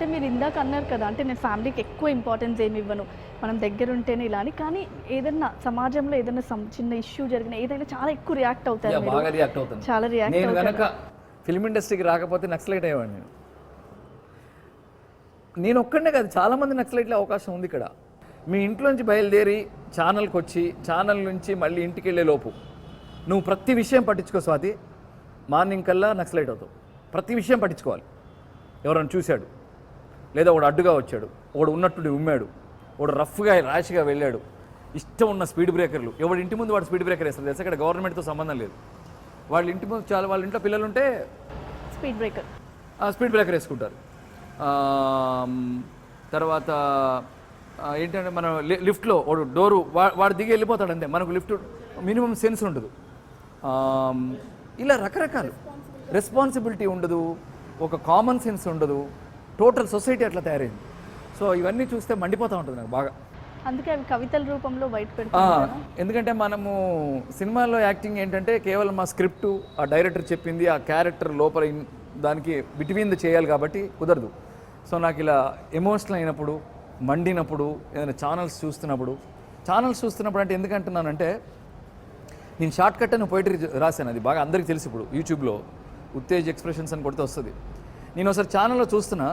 అంటే మీరు ఇందాక అన్నారు కదా, అంటే నేను ఫ్యామిలీకి ఎక్కువ ఇంపార్టెన్స్ ఏమి ఇవ్వను, మనం దగ్గర ఉంటేనే ఇలా అని. కానీ ఏదైనా సమాజంలో ఏదైనా చిన్న ఇష్యూ జరిగిన ఏదైనా చాలా ఎక్కువ రియాక్ట్ అవుతారు మీరు. బాగా రియాక్ట్ అవుతాను. చాలా రియాక్ట్ నేను అవుతారు. కనుక ఫిల్మ్ ఇండస్ట్రీకి రాకపోతే నక్సలైట్ అయ్యేవాడిని. నేను ఒక్కడనే కాదు, చాలామంది నక్సలైట్లే అవకాశం ఉంది ఇక్కడ. మీ ఇంట్లోంచి బయలుదేరి ఛానల్కి వచ్చి ఛానల్ నుంచి మళ్ళీ ఇంటికి వెళ్ళే లోపు నువ్వు ప్రతి విషయం పట్టించుకో స్వాతి, మార్నింగ్ కల్లా నక్సలైట్ అవుతావు. ప్రతి విషయం పట్టించుకోవాలి. ఎవరైనా చూశాడు, లేదా ఒకడు అడ్డుగా వచ్చాడు, ఒకడు ఉన్నట్టుండి ఉమ్మాడు, ఒకడు రఫ్గా ర్యాష్గా వెళ్ళాడు, ఇష్టం ఉన్న స్పీడ్ బ్రేకర్లు, ఎవడు ఇంటి ముందు వాడు స్పీడ్ బ్రేకర్ వేస్తారు తెలుసా. ఇక్కడ గవర్నమెంట్తో సంబంధం లేదు. వాళ్ళ ఇంటి ముందు చాలా, వాళ్ళ ఇంట్లో పిల్లలు ఉంటే స్పీడ్ బ్రేకర్ వేసుకుంటారు. తర్వాత ఏంటంటే మనం లిఫ్ట్లో వాడు డోరు వాడు దిగి వెళ్ళిపోతాడు అంతే. మనకు లిఫ్ట్ మినిమం సెన్స్ ఉండదు. ఇలా రకరకాలు రెస్పాన్సిబిలిటీ ఉండదు, ఒక కామన్ సెన్స్ ఉండదు. టోటల్ సొసైటీ అట్లా తయారైంది. సో ఇవన్నీ చూస్తే మండిపోతూ ఉంటుంది నాకు బాగా. అందుకే అవి కవితల రూపంలో బయట పెడతారు. ఎందుకంటే మనము సినిమాలో యాక్టింగ్ ఏంటంటే కేవలం ఆ స్క్రిప్టు, ఆ డైరెక్టర్ చెప్పింది, ఆ క్యారెక్టర్ లోపల దానికి బిట్వీన్ ద చేయాలి కాబట్టి కుదరదు. సో నాకు ఇలా ఎమోషనల్ అయినప్పుడు, మండినప్పుడు, ఏదైనా ఛానల్స్ చూస్తున్నప్పుడు అంటే ఎందుకంటున్నానంటే నేను షార్ట్ కట్ అని పోయిటరీ రాశాను. అది బాగా అందరికీ తెలుసు. ఇప్పుడు యూట్యూబ్లో ఉత్తేజ్ ఎక్స్ప్రెషన్స్ అని కొడితే వస్తుంది. నేను ఒకసారి ఛానల్లో చూస్తున్నా,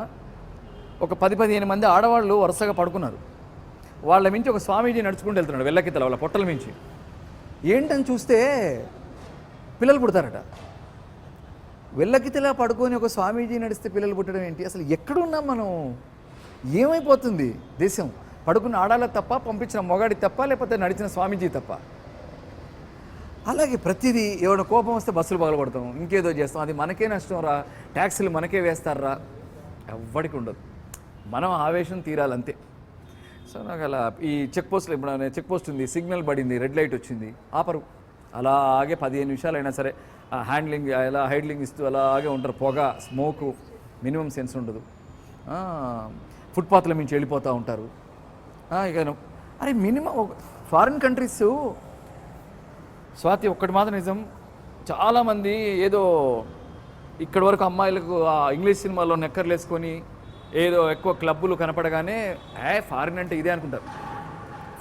ఒక 10-15 మంది ఆడవాళ్ళు వరుసగా పడుకున్నారు. వాళ్ళ మించి ఒక స్వామీజీ నడుచుకుంటూ వెళ్తున్నాడు వెళ్ళకితల, వాళ్ళ పొట్టల మించి. ఏంటని చూస్తే పిల్లలు పుడతారట. వెళ్ళకితలా పడుకొని ఒక స్వామీజీ నడిస్తే పిల్లలు పుట్టడం ఏంటి? అసలు ఎక్కడున్నాం మనం? ఏమైపోతుంది దేశం? పడుకున్న ఆడాల తప్ప, పంపించిన మొగాడి తప్ప, లేకపోతే నడిచిన స్వామీజీ తప్ప? అలాగే ప్రతిదీ ఎవడో కోపం వస్తే బస్సులు పగలగొడతాం, ఇంకేదో చేస్తాం. అది మనకే నష్టం రా, ట్యాక్సీలు మనకే వేస్తారా? ఎవ్వడికి ఉండదు. మనం ఆవేశం తీరాలంతే. సో నాకు అలా ఈ చెక్ పోస్ట్లో, ఇప్పుడు చెక్ పోస్ట్ ఉంది, సిగ్నల్ పడింది, రెడ్ లైట్ వచ్చింది, ఆపరు. అలాగే 15 నిమిషాలు అయినా సరే హ్యాండ్లింగ్ ఎలా హైడ్లింగ్ ఇస్తూ అలాగే ఉంటారు. పొగ, స్మోకు, మినిమం సెన్స్ ఉండదు. ఫుట్పాత్ల మించి వెళ్ళిపోతూ ఉంటారు. ఇక అరే మినిమం ఫారిన్ కంట్రీస్ స్వాతి ఒక్కటి మాత్రం నిజం, చాలామంది ఏదో ఇక్కడి వరకు అమ్మాయిలకు ఇంగ్లీష్ సినిమాలో నెక్కర్లు వేసుకొని ఏదో ఎక్కువ క్లబ్బులు కనపడగానే ఫారిన్ అంటే ఇదే అనుకుంటారు.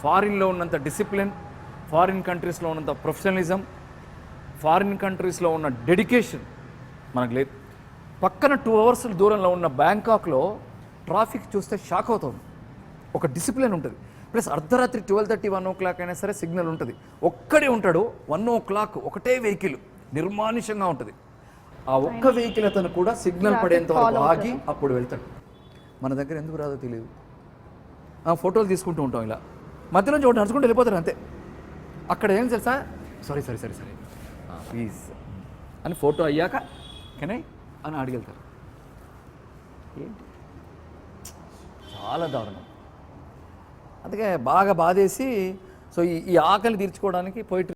ఫారిన్లో ఉన్నంత డిసిప్లిన్, ఫారిన్ కంట్రీస్లో ఉన్నంత ప్రొఫెషనలిజం, ఫారిన్ కంట్రీస్లో ఉన్న డెడికేషన్ మనకు లేదు. పక్కన 2 hours దూరంలో ఉన్న బ్యాంకాక్లో ట్రాఫిక్ చూస్తే షాక్ అవుతాం. ఒక డిసిప్లిన్ ఉంటుంది. ప్లస్ అర్ధరాత్రి 12:30, 1 o'clock అయినా సరే సిగ్నల్ ఉంటుంది. ఒక్కడే ఉంటాడు. 1 o'clock ఒకటే వెహికల్ నిర్మానుషంగా ఉంటుంది. ఆ ఒక్క వెహికల్ అతను కూడా సిగ్నల్ పడేంత వరకు ఆగి అప్పుడు వెళ్తాడు. మన దగ్గర ఎందుకు రాదో తెలియదు. ఫోటోలు తీసుకుంటూ ఉంటాం, ఇలా మధ్యలో ఒకటి నడుచుకుంటూ వెళ్ళిపోతారు అంతే. అక్కడ ఏం తెలుసా, సారీ ప్లీజ్ అని ఫోటో అయ్యాక కెనై అని అడిగెళ్తారు. ఏంటి చాలా దారుణం. అందుకే బాగా బాధేసి, సో ఈ ఆకలి తీర్చుకోవడానికి పోయిటరీ